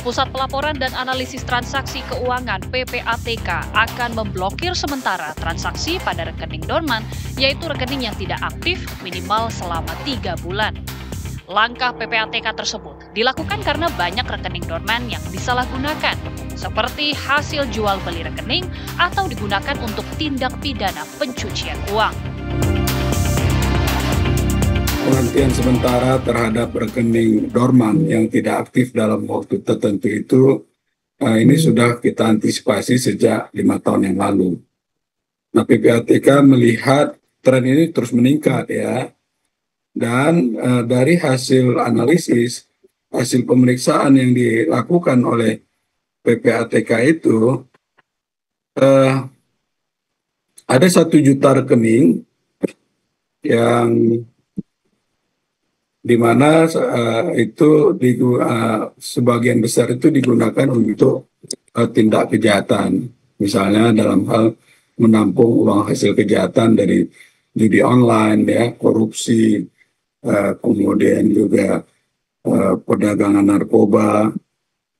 Pusat Pelaporan dan Analisis Transaksi Keuangan (PPATK) akan memblokir sementara transaksi pada rekening dorman, yaitu rekening yang tidak aktif minimal selama 3 bulan. Langkah PPATK tersebut dilakukan karena banyak rekening dorman yang disalahgunakan, seperti hasil jual beli rekening atau digunakan untuk tindak pidana pencucian uang. Penghentian sementara terhadap rekening dorman yang tidak aktif dalam waktu tertentu itu ini sudah kita antisipasi sejak 5 tahun yang lalu. Nah, PPATK melihat tren ini terus meningkat ya, dan dari hasil analisis, hasil pemeriksaan yang dilakukan oleh PPATK itu ada 1 juta rekening yang di mana itu sebagian besar itu digunakan untuk tindak kejahatan, misalnya dalam hal menampung uang hasil kejahatan dari judi online, ya, korupsi, kemudian juga perdagangan narkoba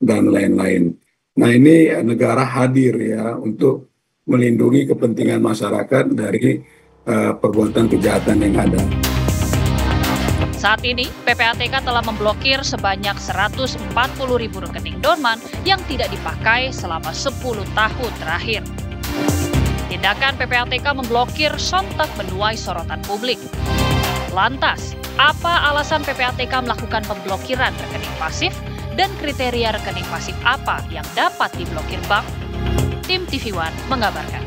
dan lain-lain. Nah, ini negara hadir ya untuk melindungi kepentingan masyarakat dari perbuatan kejahatan yang ada. Saat ini, PPATK telah memblokir sebanyak 140.000 rekening dorman yang tidak dipakai selama 10 tahun terakhir. Tindakan PPATK memblokir sontak menuai sorotan publik. Lantas, apa alasan PPATK melakukan pemblokiran rekening pasif dan kriteria rekening pasif apa yang dapat diblokir bank? Tim TV One mengabarkan.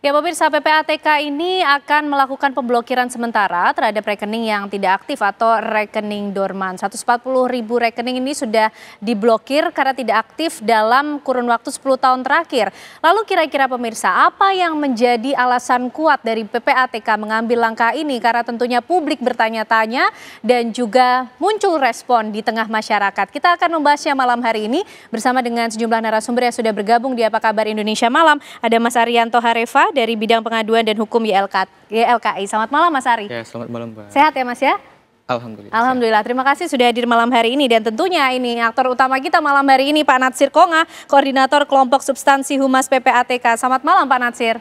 Ya, pemirsa, PPATK ini akan melakukan pemblokiran sementara terhadap rekening yang tidak aktif atau rekening dorman. 140.000 rekening ini sudah diblokir karena tidak aktif dalam kurun waktu 10 tahun terakhir. Lalu kira-kira pemirsa, apa yang menjadi alasan kuat dari PPATK mengambil langkah ini? Karena tentunya publik bertanya-tanya dan juga muncul respon di tengah masyarakat. Kita akan membahasnya malam hari ini bersama dengan sejumlah narasumber yang sudah bergabung di Apa Kabar Indonesia Malam. Ada Mas Arianto Harefa dari Bidang Pengaduan dan Hukum YLKI. Selamat malam Mas Ari. Ya, selamat malam Mbak. Sehat ya Mas ya? Alhamdulillah. Alhamdulillah. Terima kasih sudah hadir malam hari ini. Dan tentunya ini aktor utama kita malam hari ini Pak Natsir Konga, Koordinator Kelompok Substansi Humas PPATK. Selamat malam Pak Natsir.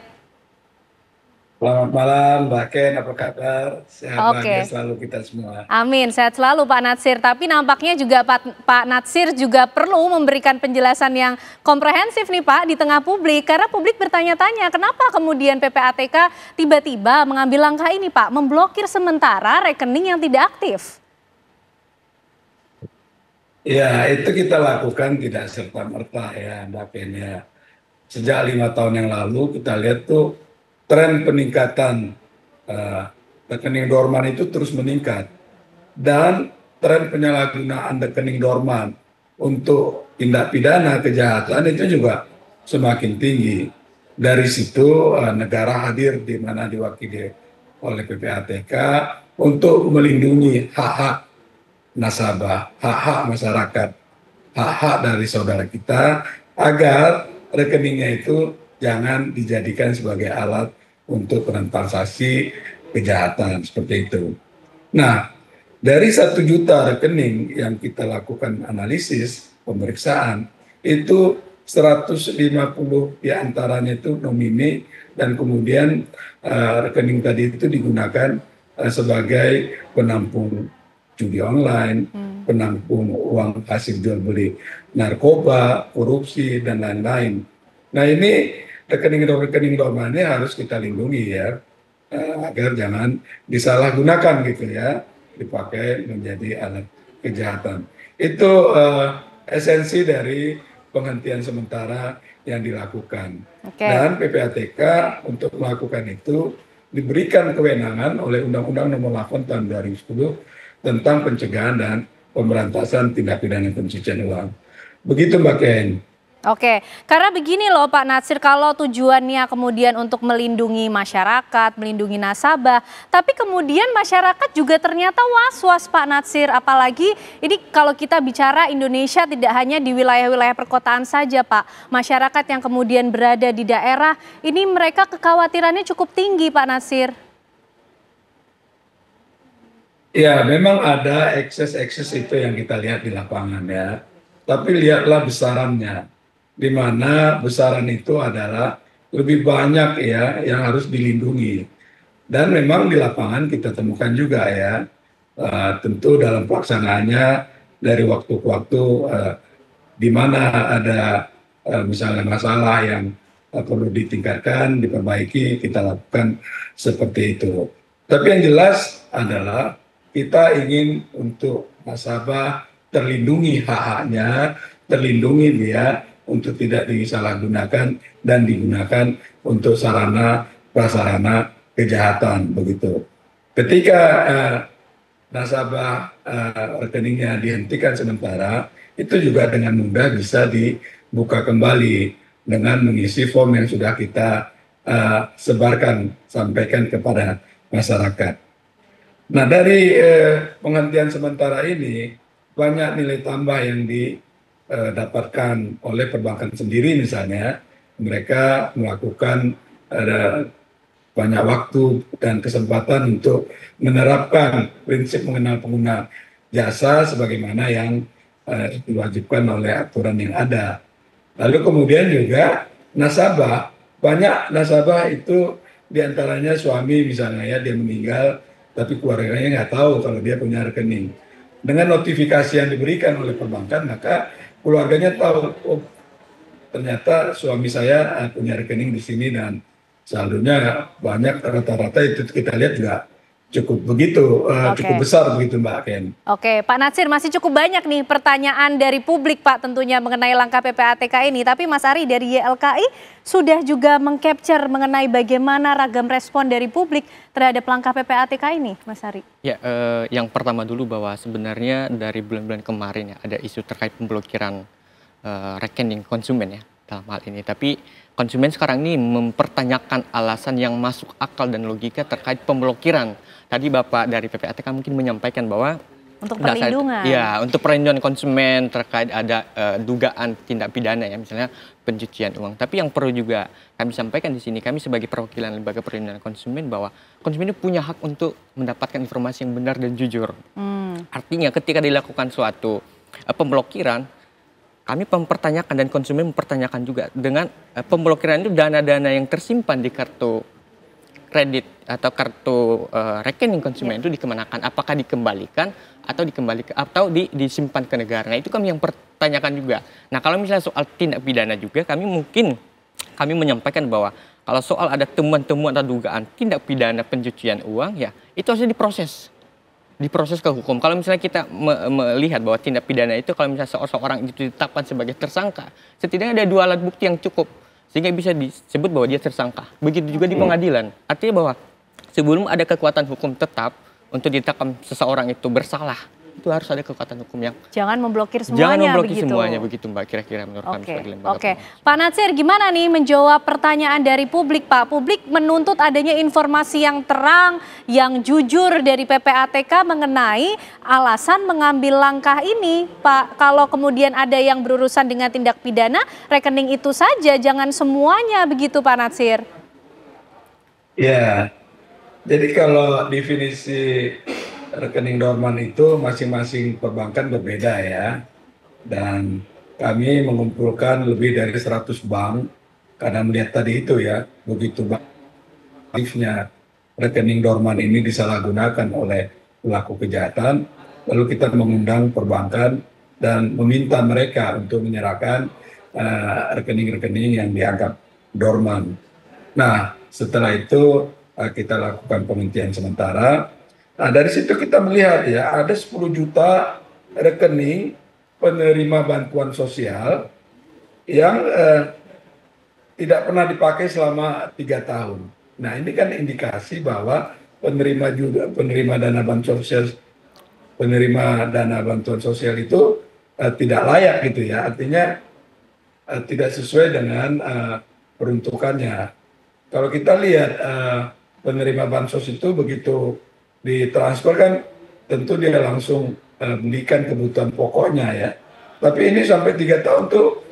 Selamat malam Mbak Ken, apa kabar? Sehat bahagia selalu kita semua. Amin, sehat selalu Pak Natsir. Tapi nampaknya juga Pak Natsir juga perlu memberikan penjelasan yang komprehensif nih Pak di tengah publik. Karena publik bertanya-tanya kenapa kemudian PPATK tiba-tiba mengambil langkah ini Pak, memblokir sementara rekening yang tidak aktif. Ya, itu kita lakukan tidak serta-merta ya Mbak Ken ya. Sejak 5 tahun yang lalu kita lihat tuh tren peningkatan rekening dorman itu terus meningkat, dan tren penyalahgunaan rekening dorman untuk tindak pidana kejahatan itu juga semakin tinggi. Dari situ negara hadir di mana diwakili oleh PPATK untuk melindungi hak-hak nasabah, hak-hak masyarakat, hak-hak dari saudara kita agar rekeningnya itu jangan dijadikan sebagai alat untuk transaksi kejahatan seperti itu. Nah, dari 1 juta rekening yang kita lakukan analisis, pemeriksaan, itu 150 diantaranya itu nomine, dan kemudian rekening tadi itu digunakan sebagai penampung judi online, penampung uang hasil jual beli narkoba, korupsi, dan lain-lain. Nah, ini rekening dorman ini harus kita lindungi ya, agar jangan disalahgunakan gitu ya, dipakai menjadi alat kejahatan. Itu esensi dari penghentian sementara yang dilakukan. Dan PPATK untuk melakukan itu diberikan kewenangan oleh Undang-Undang Nomor 8 Tahun 2010 tentang pencegahan dan pemberantasan tindak pidana pencucian uang. Begitu Mbak Ken. Oke, karena begini loh Pak Natsir, kalau tujuannya kemudian untuk melindungi masyarakat, melindungi nasabah, tapi kemudian masyarakat juga ternyata was-was Pak Natsir, apalagi ini kalau kita bicara Indonesia tidak hanya di wilayah-wilayah perkotaan saja Pak, masyarakat yang kemudian berada di daerah, ini mereka kekhawatirannya cukup tinggi Pak Natsir. Ya, memang ada ekses-ekses itu yang kita lihat di lapangan ya. Tapi lihatlah besarannya, di mana besaran itu adalah lebih banyak ya yang harus dilindungi. Dan memang di lapangan kita temukan juga ya, tentu dalam pelaksanaannya dari waktu ke waktu, di mana ada misalnya masalah yang perlu ditingkatkan, diperbaiki, kita lakukan seperti itu. Tapi yang jelas adalah kita ingin untuk nasabah terlindungi hak-haknya, terlindungi dia untuk tidak disalahgunakan dan digunakan untuk sarana prasarana kejahatan begitu. Ketika nasabah rekeningnya dihentikan sementara, itu juga dengan mudah bisa dibuka kembali dengan mengisi form yang sudah kita sebarkan, sampaikan kepada masyarakat. Nah, dari penghentian sementara ini, banyak nilai tambah yang didapatkan oleh perbankan sendiri misalnya. Mereka melakukan banyak waktu dan kesempatan untuk menerapkan prinsip mengenal pengguna jasa sebagaimana yang diwajibkan oleh aturan yang ada. Lalu kemudian juga nasabah, banyak nasabah itu diantaranya suami misalnya ya, dia meninggal tapi keluarganya nggak tahu kalau dia punya rekening. Dengan notifikasi yang diberikan oleh perbankan, maka keluarganya tahu, oh ternyata suami saya punya rekening di sini dan saldonya banyak, rata-rata itu kita lihat juga cukup begitu, cukup besar begitu Mbak Ken. Oke, Pak Natsir, masih cukup banyak nih pertanyaan dari publik Pak tentunya mengenai langkah PPATK ini. Tapi Mas Ari dari YLKI sudah juga mengcapture mengenai bagaimana ragam respon dari publik terhadap langkah PPATK ini, Mas Ari. Ya, yang pertama dulu bahwa sebenarnya dari bulan-bulan kemarin ya ada isu terkait pemblokiran rekening konsumen ya dalam hal ini. Tapi konsumen sekarang ini mempertanyakan alasan yang masuk akal dan logika terkait pemblokiran. Tadi Bapak dari PPATK mungkin menyampaikan bahwa untuk perlindungan. Ya, untuk perlindungan konsumen terkait ada dugaan tindak pidana ya, misalnya pencucian uang. Tapi yang perlu juga kami sampaikan di sini, kami sebagai perwakilan lembaga perlindungan konsumen bahwa konsumen itu punya hak untuk mendapatkan informasi yang benar dan jujur. Artinya ketika dilakukan suatu pemblokiran, kami mempertanyakan dan konsumen mempertanyakan juga dengan pemblokiran itu dana-dana yang tersimpan di kartu kredit atau kartu rekening konsumen itu dikemanakan, apakah dikembalikan atau disimpan ke negara. Nah, itu kami yang pertanyakan juga. Nah, kalau misalnya soal tindak pidana juga kami menyampaikan bahwa kalau soal ada temuan-temuan atau dugaan tindak pidana pencucian uang ya itu harus diproses ke hukum. Kalau misalnya kita melihat bahwa tindak pidana itu kalau misalnya seorang itu ditetapkan sebagai tersangka, setidaknya ada 2 alat bukti yang cukup sehingga bisa disebut bahwa dia tersangka. Begitu juga di pengadilan. Artinya bahwa sebelum ada kekuatan hukum tetap untuk ditetapkan seseorang itu bersalah, itu harus ada kekuatan hukum yang jangan memblokir semuanya. Jangan memblokir begitu. semuanya begitu Mbak, kira-kira menurut kami sebagai lembaga. Oke. Pak Natsir, gimana nih menjawab pertanyaan dari publik Pak? Publik menuntut adanya informasi yang terang, yang jujur dari PPATK mengenai alasan mengambil langkah ini Pak. Kalau kemudian ada yang berurusan dengan tindak pidana, rekening itu saja, jangan semuanya begitu Pak Natsir. Ya, jadi kalau definisi rekening dorman itu masing-masing perbankan berbeda ya. Dan kami mengumpulkan lebih dari 100 bank karena melihat tadi itu ya, begitu aktifnya rekening dorman ini disalahgunakan oleh pelaku kejahatan, lalu kita mengundang perbankan dan meminta mereka untuk menyerahkan rekening-rekening yang dianggap dorman. Nah, setelah itu kita lakukan penghentian sementara. Nah, dari situ kita melihat ya, ada 10 juta rekening penerima bantuan sosial yang tidak pernah dipakai selama 3 tahun. Nah, ini kan indikasi bahwa penerima dana bantuan sosial itu tidak layak gitu ya. Artinya tidak sesuai dengan peruntukannya. Kalau kita lihat penerima bansos itu begitu ditransfer kan tentu dia langsung belikan kebutuhan pokoknya ya. Tapi ini sampai 3 tahun tuh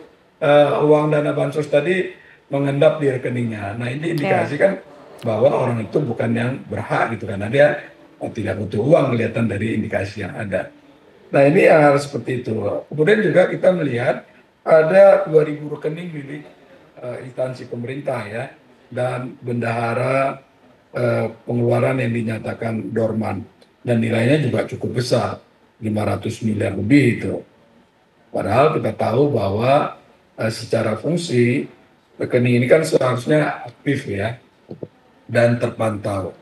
uang dana bansos tadi mengendap di rekeningnya. Nah, ini indikasi kan bahwa orang itu bukan yang berhak gitu, karena dia tidak butuh uang kelihatan dari indikasi yang ada. Nah ini hal seperti itu. Kemudian juga kita melihat ada 2.000 rekening milik instansi pemerintah ya, dan bendahara pengeluaran yang dinyatakan dorman, dan nilainya juga cukup besar, 500 miliar lebih itu. Padahal kita tahu bahwa secara fungsi rekening ini kan seharusnya aktif ya dan terpantau.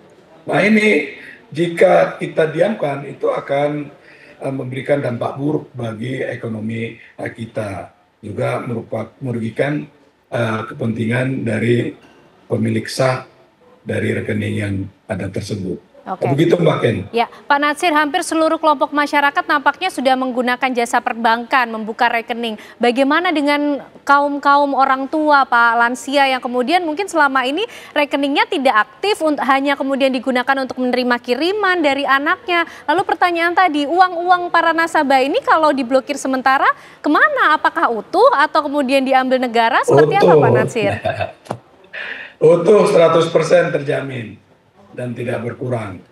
Nah ini jika kita diamkan itu akan memberikan dampak buruk bagi ekonomi kita, juga merugikan kepentingan dari pemilik sah dari rekening yang ada tersebut. Oke. Begitu Mbak Ken. Ya, Pak Natsir, hampir seluruh kelompok masyarakat nampaknya sudah menggunakan jasa perbankan, membuka rekening. Bagaimana dengan kaum-kaum orang tua, Pak, lansia yang kemudian mungkin selama ini rekeningnya tidak aktif, hanya kemudian digunakan untuk menerima kiriman dari anaknya. Lalu pertanyaan tadi, uang-uang para nasabah ini kalau diblokir sementara, kemana? Apakah utuh atau kemudian diambil negara? Seperti apa, Pak Natsir? Utuh 100% terjamin dan tidak berkurang.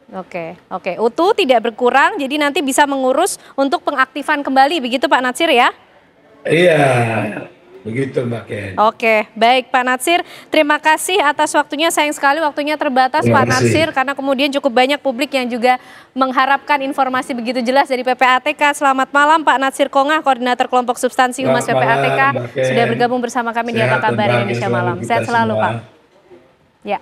Oke, utuh tidak berkurang, jadi nanti bisa mengurus untuk pengaktifan kembali, begitu Pak Natsir ya? Iya, begitu Mbak Ken. Oke, baik Pak Natsir, terima kasih atas waktunya. Sayang sekali waktunya terbatas Pak Natsir, karena kemudian cukup banyak publik yang juga mengharapkan informasi begitu jelas dari PPATK. Selamat malam Pak Natsir Kongah, Koordinator Kelompok Substansi Humas PPATK, sudah bergabung bersama kami di Apa Kabar Indonesia Malam. Sehat selalu Pak. Ya.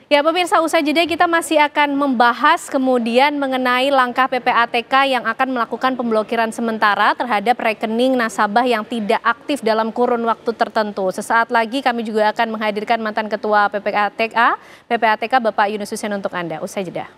Ya pemirsa, usai jeda kita masih akan membahas kemudian mengenai langkah PPATK yang akan melakukan pemblokiran sementara terhadap rekening nasabah yang tidak aktif dalam kurun waktu tertentu. Sesaat lagi kami juga akan menghadirkan mantan Ketua PPATK Bapak Yunus Hussein untuk Anda. Usai jeda.